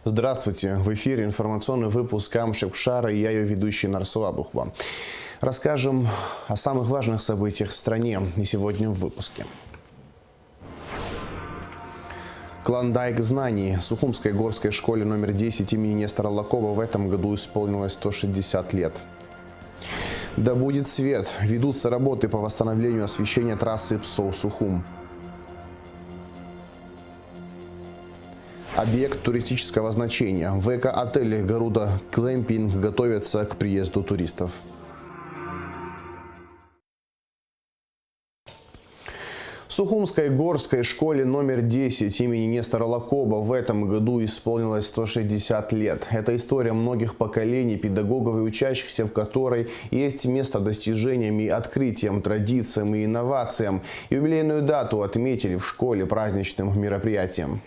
Здравствуйте! В эфире информационный выпуск Камшек-Шара и я ее ведущий Нарсула Бухба. Расскажем о самых важных событиях в стране и сегодня в выпуске. Клондайк знаний. Сухумской горской школе номер 10 имени Нестора Лакоба в этом году исполнилось 160 лет. Да будет свет. Ведутся работы по восстановлению освещения трассы Псоу-Сухум. Объект туристического значения. В эко-отеле Гаруда Глэмпинг готовятся к приезду туристов. Сухумской горской школе номер 10 имени Нестора Лакоба в этом году исполнилось 160 лет. Это история многих поколений педагогов и учащихся, в которой есть место достижениям и открытиям, традициям и инновациям. Юбилейную дату отметили в школе праздничным мероприятием.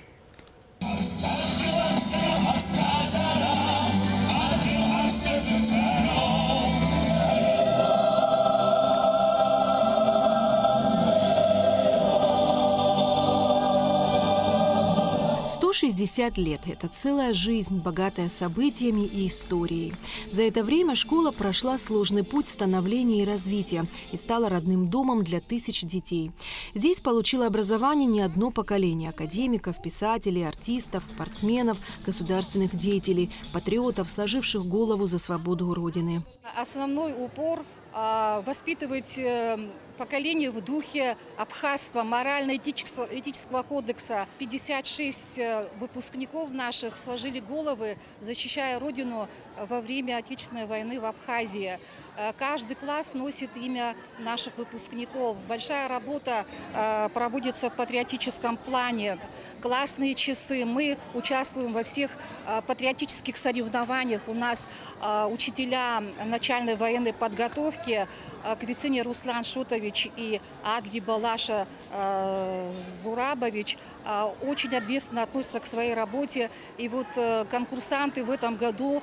160 лет – это целая жизнь, богатая событиями и историей. За это время школа прошла сложный путь становления и развития и стала родным домом для тысяч детей. Здесь получило образование не одно поколение – академиков, писателей, артистов, спортсменов, государственных деятелей, патриотов, сложивших голову за свободу Родины. Основной упор – воспитывать поколение в духе абхазства, морально-этического кодекса. 56 выпускников наших сложили головы, защищая Родину во время Отечественной войны в Абхазии. Каждый класс носит имя наших выпускников. Большая работа проводится в патриотическом плане. Классные часы. Мы участвуем во всех патриотических соревнованиях. У нас учителя начальной военной подготовки Квицыня Руслан Шотович и Адли Балаша Зурабович очень ответственно относятся к своей работе. И вот конкурсанты в этом году,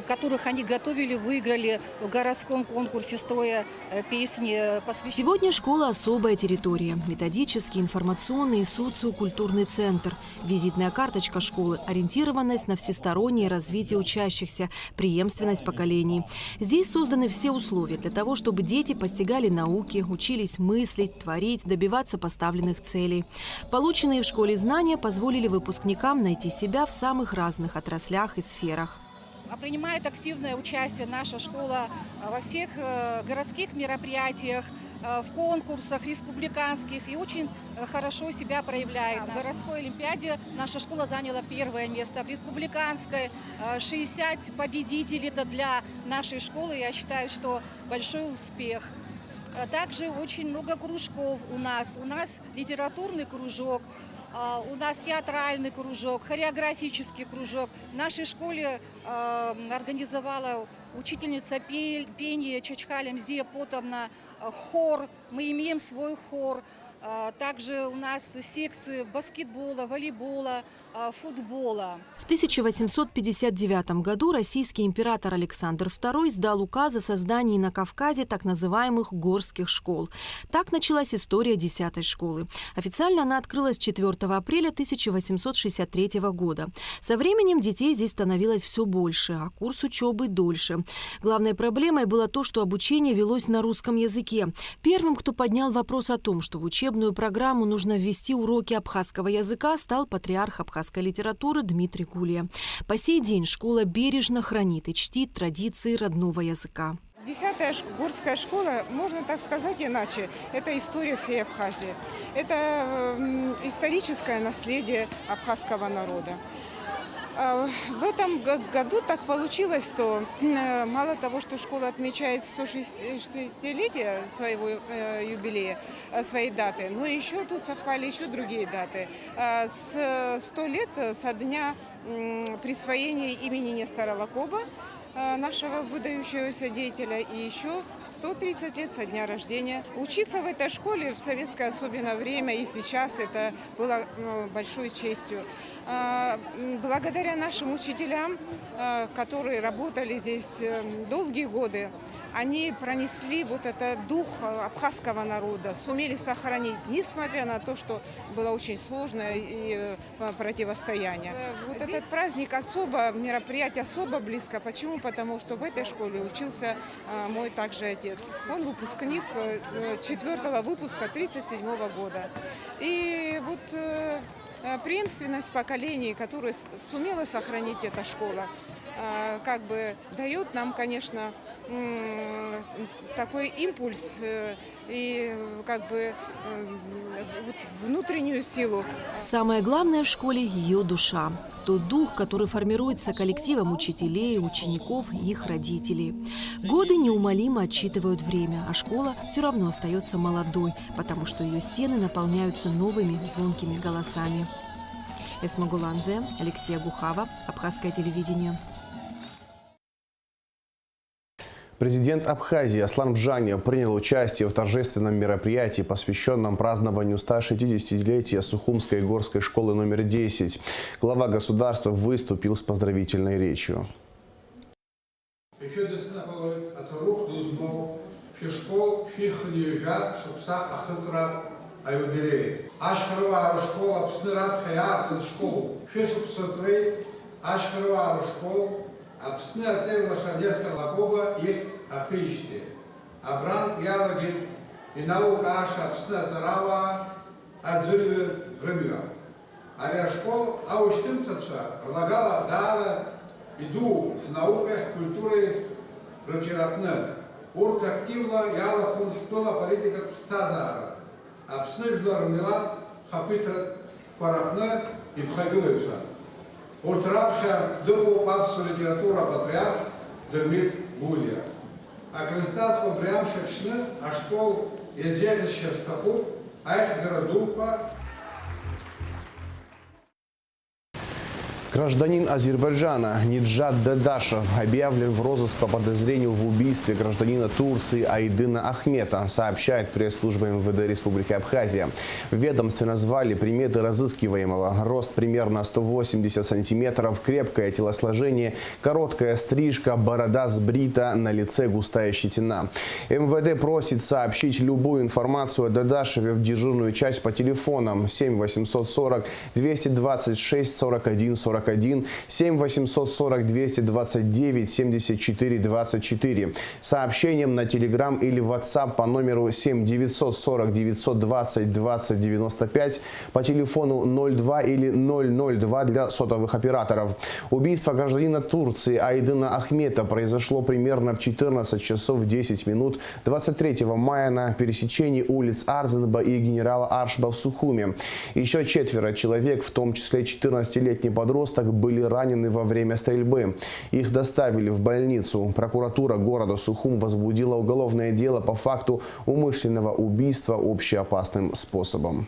которых они готовили, выиграли в городском конкурсе строя песни. Сегодня школа – особая территория. Методический, информационный и социокультурный центр. Визитная карточка школы – ориентированность на всестороннее развитие учащихся, преемственность поколений. Здесь созданы все условия для того, чтобы дети постигали науки, учились мыслить, творить, добиваться поставленных целей. Полученные в школе знания позволили выпускникам найти себя в самых разных отраслях и сферах. Принимает активное участие наша школа во всех городских мероприятиях, в конкурсах республиканских и очень хорошо себя проявляет. В городской олимпиаде наша школа заняла первое место, в республиканской 60 победителей. Это для нашей школы, я считаю, что большой успех. Также очень много кружков у нас. У нас литературный кружок, у нас театральный кружок, хореографический кружок. В нашей школе организовала учительница пения Чачхалям Зия Потовна хор. Мы имеем свой хор. Также у нас секции баскетбола, волейбола, футбола. В 1859 году российский император Александр II издал указ о создании на Кавказе так называемых горских школ. Так началась история 10-й школы. Официально она открылась 4 апреля 1863 года. Со временем детей здесь становилось все больше, а курс учебы дольше. Главной проблемой было то, что обучение велось на русском языке. Первым, кто поднял вопрос о том, что в учебную программу нужно ввести уроки абхазского языка, стал патриарх абхазской литературы Дмитрий Гулия. По сей день школа бережно хранит и чтит традиции родного языка. 10-я горская школа, можно так сказать иначе, это история всей Абхазии. Это историческое наследие абхазского народа. В этом году так получилось, что мало того, что школа отмечает 160-летие своего юбилея, своей даты, но еще тут совпали еще другие даты. 100 лет со дня присвоения имени Нестора Лакоба, нашего выдающегося деятеля, и еще 130 лет со дня рождения. Учиться в этой школе в советское особенно время и сейчас это было большой честью. Благодаря нашим учителям, которые работали здесь долгие годы, они пронесли вот этот дух абхазского народа, сумели сохранить, несмотря на то, что было очень сложное и противостояние. Вот этот праздник мероприятие особо близко. Почему? Потому что в этой школе учился мой также отец. Он выпускник 4-го выпуска 1937 года. И вот преемственность поколений, которую сумела сохранить эта школа, как бы дает нам, конечно, такой импульс и как бы внутреннюю силу. Самое главное в школе – ее душа. Тот дух, который формируется коллективом учителей, учеников и их родителей. Годы неумолимо отсчитывают время, а школа все равно остается молодой, потому что ее стены наполняются новыми звонкими голосами. Эсма Гуланзе, Алексей Гухава, Абхазское телевидение. Президент Абхазии Аслан Бжаня принял участие в торжественном мероприятии, посвященном празднованию 160-летия Сухумской горской школы номер 10. Глава государства выступил с поздравительной речью. Апсны оценила шадерская лакоба есть афричте. Абран ялагит и наука аша апсны оцарава отзывы рыбья. А школ аучтымтаться предлагала дала иду с наукой, культурой рычератны. Урк активно яла функтула политика стазара. Апсны ждала хапитра паратны и пхагилыса. Уртрапша духу папсу литература патриарх Дермит Гулия. А крестацтво прям шершны, а школ езжелище стопу, а их городупа. Гражданин Азербайджана Ниджат Дадашев объявлен в розыск по подозрению в убийстве гражданина Турции Айдына Ахмета, сообщает пресс-служба МВД Республики Абхазия. В ведомстве назвали приметы разыскиваемого. Рост примерно 180 сантиметров, крепкое телосложение, короткая стрижка, борода сбрита, на лице густая щетина. МВД просит сообщить любую информацию о Дадашеве в дежурную часть по телефонам 7 840 226 41 41, 7 840 229 74 24. Сообщением на Telegram или WhatsApp по номеру 7 940 920 20 95, по телефону 02 или 002 для сотовых операторов. Убийство гражданина Турции Айдына Ахмета произошло примерно в 14 часов 10 минут 23 мая на пересечении улиц Арзенба и генерала Аршба в Сухуме. Еще 4 человек, в том числе 14-летний подросток, были ранены во время стрельбы. Их доставили в больницу. Прокуратура города Сухум возбудила уголовное дело по факту умышленного убийства общеопасным способом.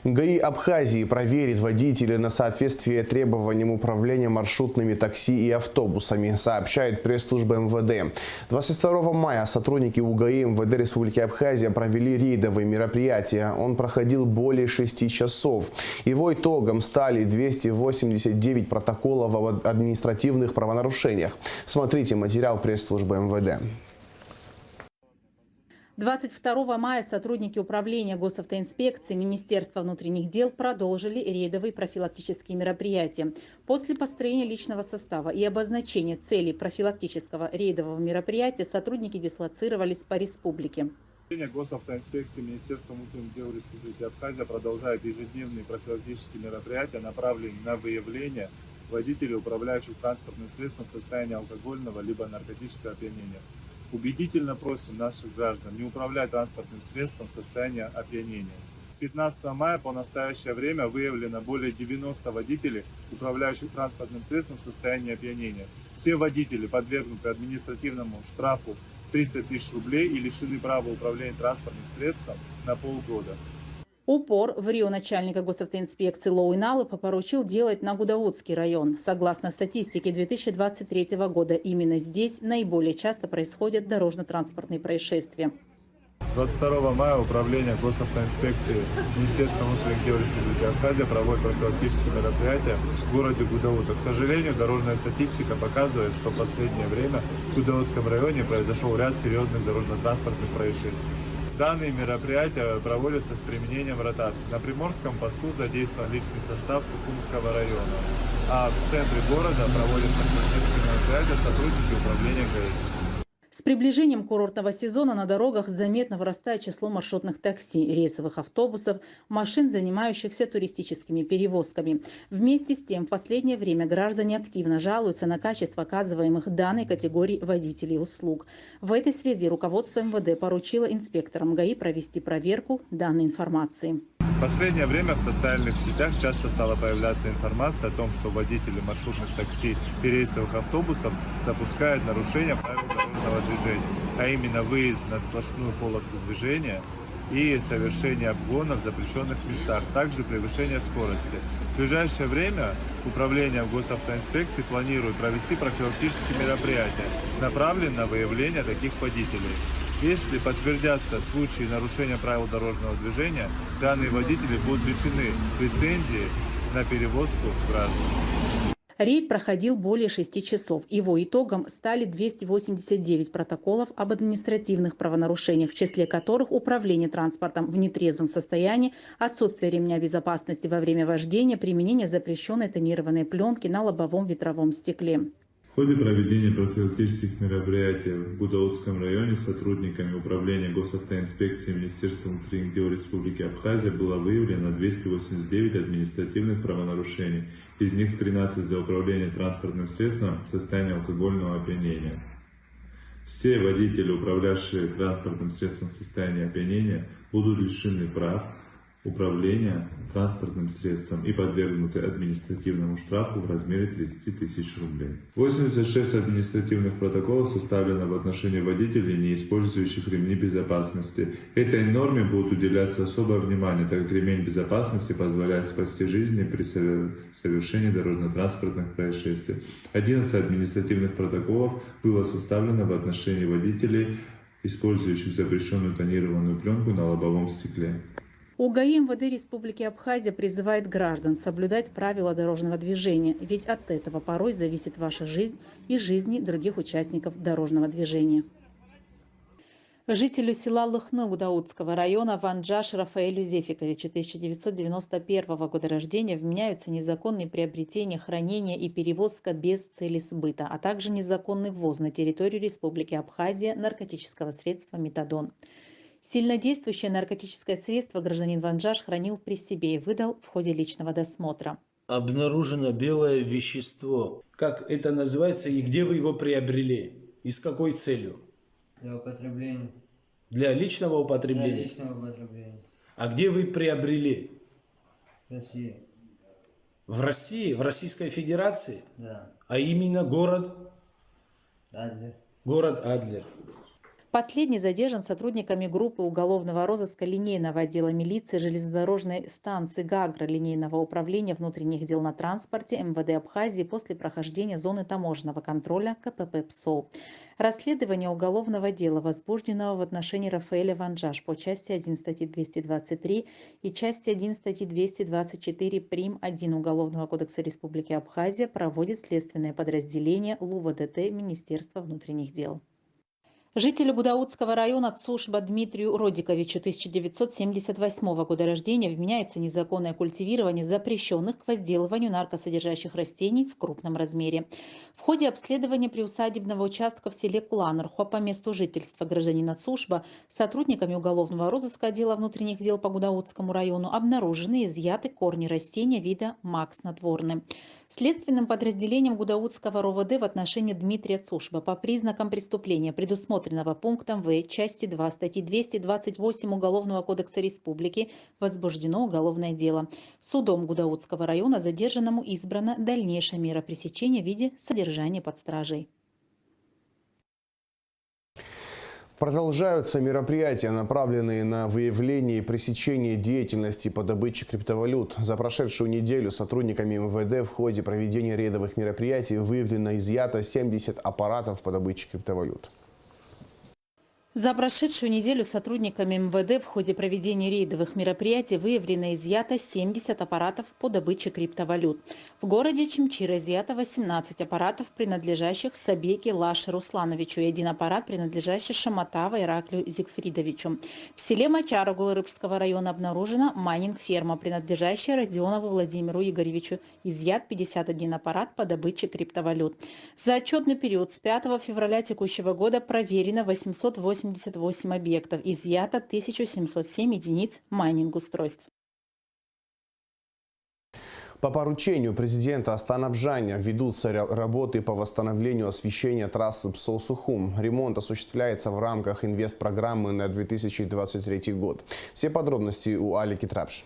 ГАИ Абхазии проверит водителей на соответствие требованиям управления маршрутными такси и автобусами, сообщает пресс-служба МВД. 22 мая сотрудники УГАИ МВД Республики Абхазия провели рейдовые мероприятия. Он проходил более 6 часов. Его итогом стали 289 протоколов об административных правонарушениях. Смотрите материал пресс-службы МВД. 22 мая сотрудники Управления госавтоинспекции Министерства внутренних дел продолжили рейдовые профилактические мероприятия. После построения личного состава и обозначения целей профилактического рейдового мероприятия сотрудники дислоцировались по республике. Управление госавтоинспекции Министерства внутренних дел Республики Абхазия продолжает ежедневные профилактические мероприятия, направленные на выявление водителей, управляющих транспортным средством в состоянии алкогольного либо наркотического опьянения. Убедительно просим наших граждан не управлять транспортным средством в состоянии опьянения. С 15 мая по настоящее время выявлено более 90 водителей, управляющих транспортным средством в состоянии опьянения. Все водители подвергнуты административному штрафу 30 тысяч рублей и лишены права управления транспортным средством на полгода. Упор в РИО начальника госавтоинспекции Лоуиналыпа поручил делать на Гудаутский район. Согласно статистике 2023 года, именно здесь наиболее часто происходят дорожно-транспортные происшествия. 22 мая Управление госавтоинспекции Министерства внутренних дел Республики Абхазия проводит профилактические мероприятия в городе Гудаута. К сожалению, дорожная статистика показывает, что в последнее время в Гудаутском районе произошел ряд серьезных дорожно-транспортных происшествий. Данные мероприятия проводятся с применением ротации. На Приморском посту задействован личный состав Сухумского района, а в центре города проводят профилактические мероприятия сотрудники управления ГАИ. С приближением курортного сезона на дорогах заметно вырастает число маршрутных такси, рейсовых автобусов, машин, занимающихся туристическими перевозками. Вместе с тем, в последнее время граждане активно жалуются на качество оказываемых данной категории водителей услуг. В этой связи руководство МВД поручило инспекторам ГАИ провести проверку данной информации. В последнее время в социальных сетях часто стала появляться информация о том, что водители маршрутных такси и рейсовых автобусов допускают нарушения правил дорожного движения, а именно выезд на сплошную полосу движения и совершение обгона в запрещенных местах, также превышение скорости. В ближайшее время Управление госавтоинспекции планирует провести профилактические мероприятия, направленные на выявление таких водителей. Если подтвердятся случаи нарушения правил дорожного движения, данные водители будут лишены лицензии на перевозку граждан. Рейд проходил более 6 часов. Его итогом стали 289 протоколов об административных правонарушениях, в числе которых управление транспортом в нетрезвом состоянии, отсутствие ремня безопасности во время вождения, применение запрещенной тонированной пленки на лобовом ветровом стекле. В ходе проведения профилактических мероприятий в Гудаутском районе сотрудниками Управления госавтоинспекции Министерства внутренних дел Республики Абхазия было выявлено 289 административных правонарушений, из них 13 за управление транспортным средством в состоянии алкогольного опьянения. Все водители, управлявшие транспортным средством в состоянии опьянения, будут лишены прав управления транспортным средством и подвергнуты административному штрафу в размере 30 тысяч рублей. 86 административных протоколов составлено в отношении водителей, не использующих ремни безопасности. Этой норме будет уделяться особое внимание, так как ремень безопасности позволяет спасти жизни при совершении дорожно-транспортных происшествий. 11 административных протоколов было составлено в отношении водителей, использующих запрещенную тонированную пленку на лобовом стекле. УГАИ МВД Республики Абхазия призывает граждан соблюдать правила дорожного движения, ведь от этого порой зависит ваша жизнь и жизни других участников дорожного движения. Жителю села Лыхны Гудаутского района Ванджаш Рафаэлю Зефиковичу 1991 года рождения вменяются незаконные приобретения, хранение и перевозка без цели сбыта, а также незаконный ввоз на территорию Республики Абхазия наркотического средства метадон. Сильнодействующее наркотическое средство гражданин Ванджаш хранил при себе и выдал в ходе личного досмотра. Обнаружено белое вещество. Как это называется и где вы его приобрели? И с какой целью? Для употребления. Для личного употребления? Для личного употребления. А где вы приобрели? В России. В России? В Российской Федерации? Да. А именно город? Адлер. Город Адлер. Последний задержан сотрудниками группы уголовного розыска линейного отдела милиции железнодорожной станции Гагра линейного управления внутренних дел на транспорте МВД Абхазии после прохождения зоны таможенного контроля КПП ПСО. Расследование уголовного дела, возбужденного в отношении Рафаэля Ванджаш по части 1 статьи 223 и части 1 статьи 224 прим. 1 Уголовного кодекса Республики Абхазия, проводит следственное подразделение ЛУВДТ Министерства внутренних дел. Жителю Гудаутского района Цушба Дмитрию Родиковичу 1978 года рождения вменяется незаконное культивирование запрещенных к возделыванию наркосодержащих растений в крупном размере. В ходе обследования приусадебного участка в селе Куланархо по месту жительства гражданина Цушба сотрудниками уголовного розыска отдела внутренних дел по Гудаутскому району обнаружены и изъяты корни растения вида мак снотворный. Следственным подразделением Гудаутского РОВД в отношении Дмитрия Цушба по признакам преступления, предусмотренного пунктом В части 2 статьи 228 Уголовного кодекса Республики, возбуждено уголовное дело. Судом Гудаутского района задержанному избрана дальнейшая мера пресечения в виде содержания под стражей. Продолжаются мероприятия, направленные на выявление и пресечение деятельности по добыче криптовалют. За прошедшую неделю сотрудниками МВД в ходе проведения рейдовых мероприятий выявлено и изъято 70 аппаратов по добыче криптовалют. За прошедшую неделю сотрудниками МВД в ходе проведения рейдовых мероприятий выявлено и изъято 70 аппаратов по добыче криптовалют. В городе Чимчира изъято 18 аппаратов, принадлежащих Сабеке Лаше Руслановичу, и 1 аппарат, принадлежащий Шаматава Ираклию Зигфридовичу. В селе Мачара Голорыбского района обнаружена майнинг-ферма, принадлежащая Родионову Владимиру Игоревичу. Изъят 51 аппарат по добыче криптовалют. За отчетный период с 5 февраля текущего года проверено 888 объектов, изъято 1707 единиц майнинг-устройств. По поручению президента Астана-Бжаня ведутся работы по восстановлению освещения трассы Псоу-Сухум. Ремонт осуществляется в рамках инвестпрограммы на 2023 год. Все подробности у Алики Трапш.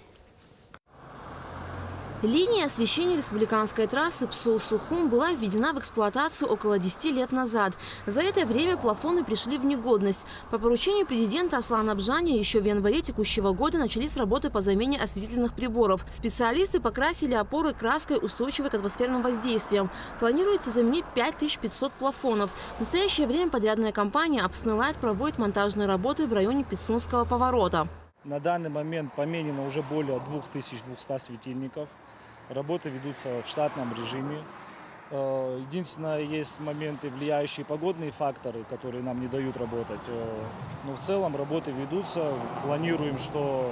Линия освещения республиканской трассы Псоу-Сухум была введена в эксплуатацию около 10 лет назад. За это время плафоны пришли в негодность. По поручению президента Аслана-Бжаня еще в январе текущего года начались работы по замене осветительных приборов. Специалисты покрасили опоры краской, устойчивой к атмосферным воздействиям. Планируется заменить 5500 плафонов. В настоящее время подрядная компания «Апснелайт» проводит монтажные работы в районе Пицунского поворота. На данный момент поменено уже более 2200 светильников. Работы ведутся в штатном режиме. Единственное, есть моменты, влияющие погодные факторы, которые нам не дают работать. Но в целом работы ведутся. Планируем, что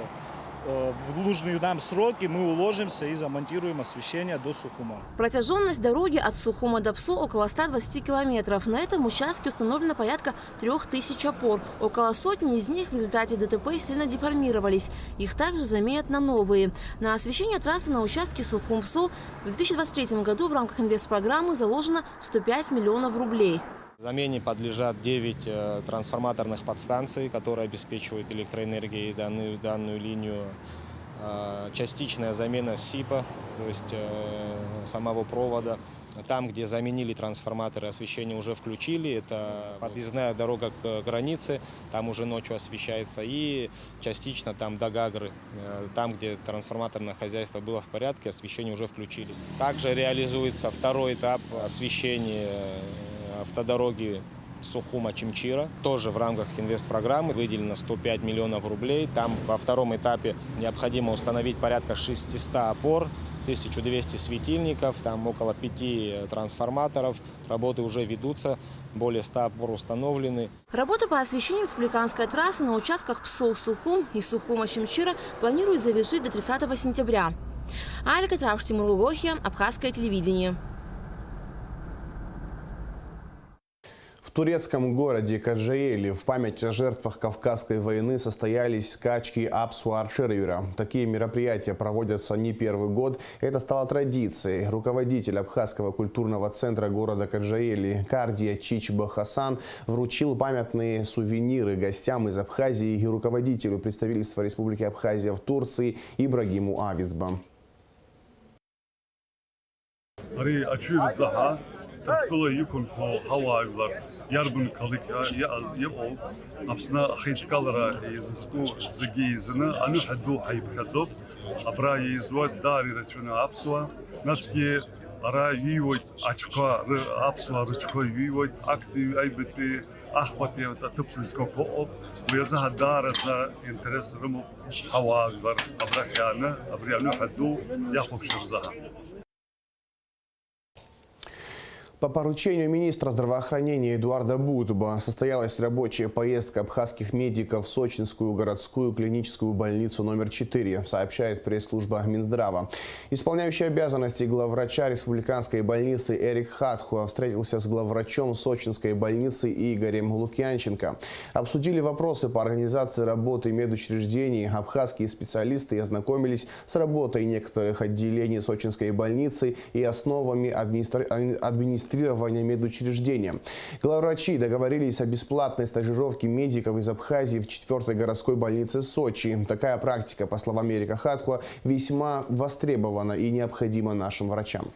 в нужные нам сроки мы уложимся и замонтируем освещение до Сухума. Протяженность дороги от Сухума до Псо около 120 километров. На этом участке установлено порядка 3000 опор. Около сотни из них в результате ДТП сильно деформировались. Их также заменят на новые. На освещение трассы на участке Сухум-Псо в 2023 году в рамках инвестпрограммы заложено 105 миллионов рублей. Замене подлежат 9 трансформаторных подстанций, которые обеспечивают электроэнергией данную линию. Частичная замена СИПа, то есть самого провода. Там, где заменили трансформаторы, освещение уже включили. Это подъездная дорога к границе, там уже ночью освещается. И частично там до Гагры, там, где трансформаторное хозяйство было в порядке, освещение уже включили. Также реализуется второй этап освещения автодороги Сухума-Чимчира. Тоже в рамках инвестпрограммы выделено 105 миллионов рублей. Там во втором этапе необходимо установить порядка 600 опор, 1200 светильников, там около 5 трансформаторов. Работы уже ведутся, более 100 опор установлены. Работы по освещению республиканской трассы на участках Псоу-Сухум и Сухума-Чимчира планируют завершить до 30 сентября. Алика Трапш, Тимур Лугохия, Абхазское телевидение. В турецком городе Каджаели в память о жертвах Кавказской войны состоялись скачки Апсуар-Шерюра. Такие мероприятия проводятся не первый год. Это стало традицией. Руководитель Абхазского культурного центра города Каджаели Кардия Чичба Хасан вручил памятные сувениры гостям из Абхазии и руководителю представительства Республики Абхазия в Турции Ибрагиму Авицба. تقبل يكون هوا يقدر يربن كلك يبقى أبسنا خيط كلرا يزسكو زجيزنا أنو حدو حيب خزوب أبرا يزود داري رتشونا أبسوا نسكي أرا يوي أشكا أبسوا رتشكا يوي أكتي أي بتبي أخبطي أتبرز كوكو ويزها دار ذا إنترس رمو هوا يقدر أبرا خيانة أبرا أنو حدو يخوب شرزها. По поручению министра здравоохранения Эдуарда Бутба состоялась рабочая поездка абхазских медиков в Сочинскую городскую клиническую больницу номер 4, сообщает пресс-служба Минздрава. Исполняющий обязанности главврача республиканской больницы Эрик Хатхуа встретился с главврачом Сочинской больницы Игорем Лукьянченко. Обсудили вопросы по организации работы медучреждений. Абхазские специалисты ознакомились с работой некоторых отделений Сочинской больницы и основами администрирования медучреждения. Главврачи договорились о бесплатной стажировке медиков из Абхазии в 4-й городской больнице Сочи. Такая практика, по словам Эрика Хатхуа, весьма востребована и необходима нашим врачам.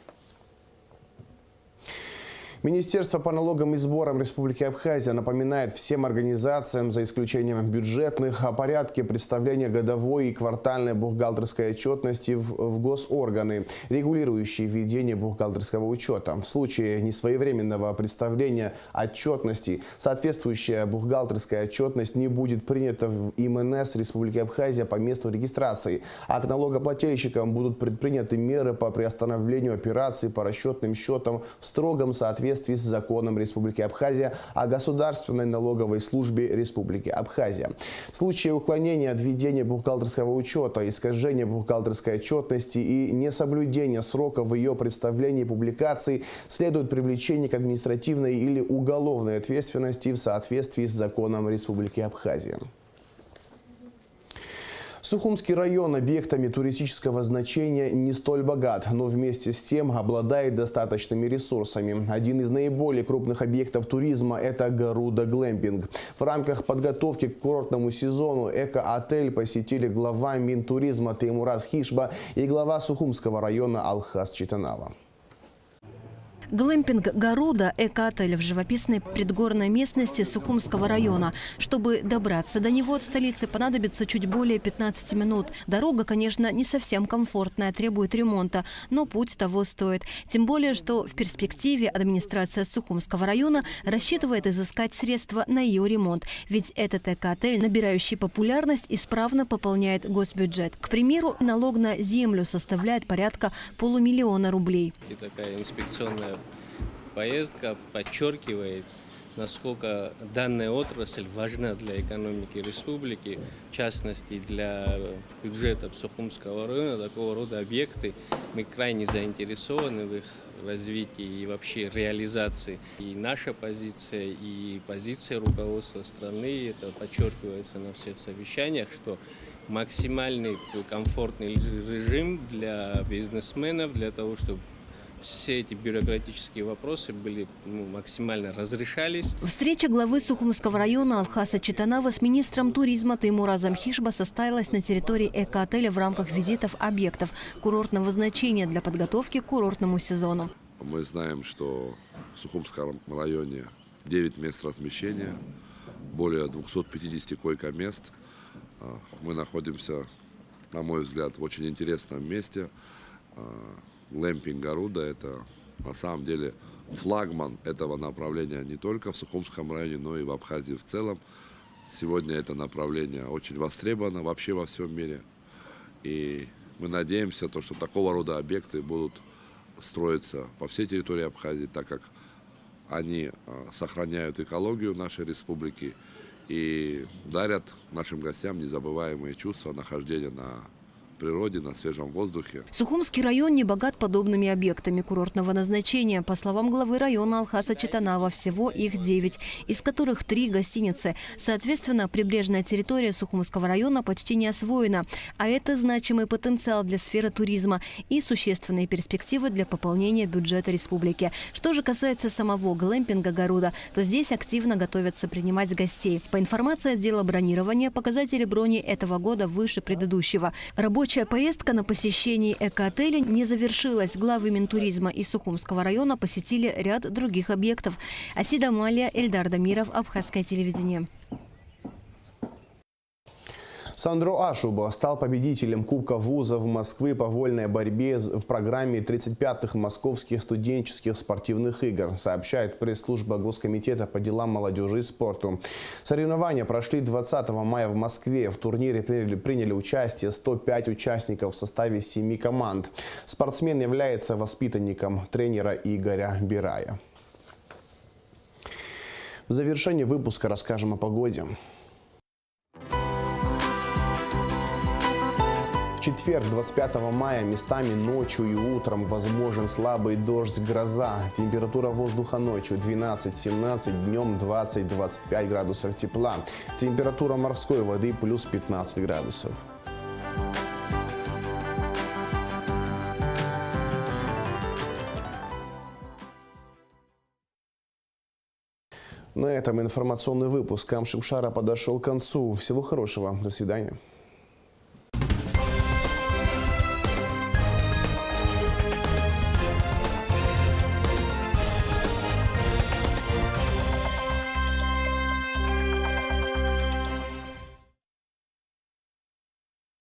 Министерство по налогам и сборам Республики Абхазия напоминает всем организациям, за исключением бюджетных, о порядке представления годовой и квартальной бухгалтерской отчетности в госорганы, регулирующие ведение бухгалтерского учета. В случае несвоевременного представления отчетности соответствующая бухгалтерская отчетность не будет принята в ИМНС Республики Абхазия по месту регистрации, а к налогоплательщикам будут предприняты меры по приостановлению операций по расчетным счетам в строгом соответствии с законом Республики Абхазия о Государственной налоговой службе Республики Абхазия. В случае уклонения от ведения бухгалтерского учета, искажения бухгалтерской отчетности и несоблюдения сроков ее представления и публикации следует привлечение к административной или уголовной ответственности в соответствии с законом Республики Абхазия. Сухумский район объектами туристического значения не столь богат, но вместе с тем обладает достаточными ресурсами. Один из наиболее крупных объектов туризма – это Гаруда Глэмпинг. В рамках подготовки к курортному сезону эко-отель посетили глава Минтуризма Теймураз Хишба и глава Сухумского района Алхас Читанава. Глэмпинг «Гаруда» – эко-отель в живописной предгорной местности Сухумского района. Чтобы добраться до него от столицы, понадобится чуть более 15 минут. Дорога, конечно, не совсем комфортная, требует ремонта, но путь того стоит. Тем более, что в перспективе администрация Сухумского района рассчитывает изыскать средства на ее ремонт. Ведь этот эко-отель, набирающий популярность, исправно пополняет госбюджет. К примеру, налог на землю составляет порядка $500 000 рублей. И такая инспекционная поездка подчеркивает, насколько данная отрасль важна для экономики республики, в частности для бюджета Сухумского района. Такого рода объекты мы крайне заинтересованы в их развитии и вообще реализации. И наша позиция, и позиция руководства страны, это подчеркивается на всех совещаниях, что максимальный комфортный режим для бизнесменов, для того, чтобы все эти бюрократические вопросы были максимально разрешались. Встреча главы Сухумского района Алхаса Читанава с министром туризма Теймуразом Хишба состоялась на территории эко-отеля в рамках визитов объектов курортного значения для подготовки к курортному сезону. Мы знаем, что в Сухумском районе 9 мест размещения, более 250 койко-мест. Мы находимся, на мой взгляд, в очень интересном месте. Глэмпинг Гаруда – это на самом деле флагман этого направления не только в Сухумском районе, но и в Абхазии в целом. Сегодня это направление очень востребовано вообще во всем мире. И мы надеемся, что такого рода объекты будут строиться по всей территории Абхазии, так как они сохраняют экологию нашей республики и дарят нашим гостям незабываемые чувства нахождения на природе, на свежем воздухе. Сухумский район не богат подобными объектами курортного назначения. По словам главы района Алхаса Читанава, всего их 9, из которых 3 гостиницы. Соответственно, прибрежная территория Сухумского района почти не освоена. А это значимый потенциал для сферы туризма и существенные перспективы для пополнения бюджета республики. Что же касается самого глэмпинга Гаруда, то здесь активно готовятся принимать гостей. По информации отдела бронирования, показатели брони этого года выше предыдущего. Рабочая поездка на посещении эко-отеля не завершилась. Главы Минтуризма и Сухумского района посетили ряд других объектов. Асида Малия, Эльдар Дамиров, Абхазское телевидение. Сандро Ашуба стал победителем Кубка вузов Москвы по вольной борьбе в программе 35-х Московских студенческих спортивных игр, сообщает пресс-служба Госкомитета по делам молодежи и спорту. Соревнования прошли 20 мая в Москве. В турнире приняли участие 105 участников в составе 7 команд. Спортсмен является воспитанником тренера Игоря Бирая. В завершении выпуска расскажем о погоде. В четверг, 25 мая, местами ночью и утром возможен слабый дождь, гроза. Температура воздуха ночью 12-17, днем 20-25 градусов тепла. Температура морской воды плюс 15 градусов. На этом информационный выпуск Камшимшара подошел к концу. Всего хорошего. До свидания.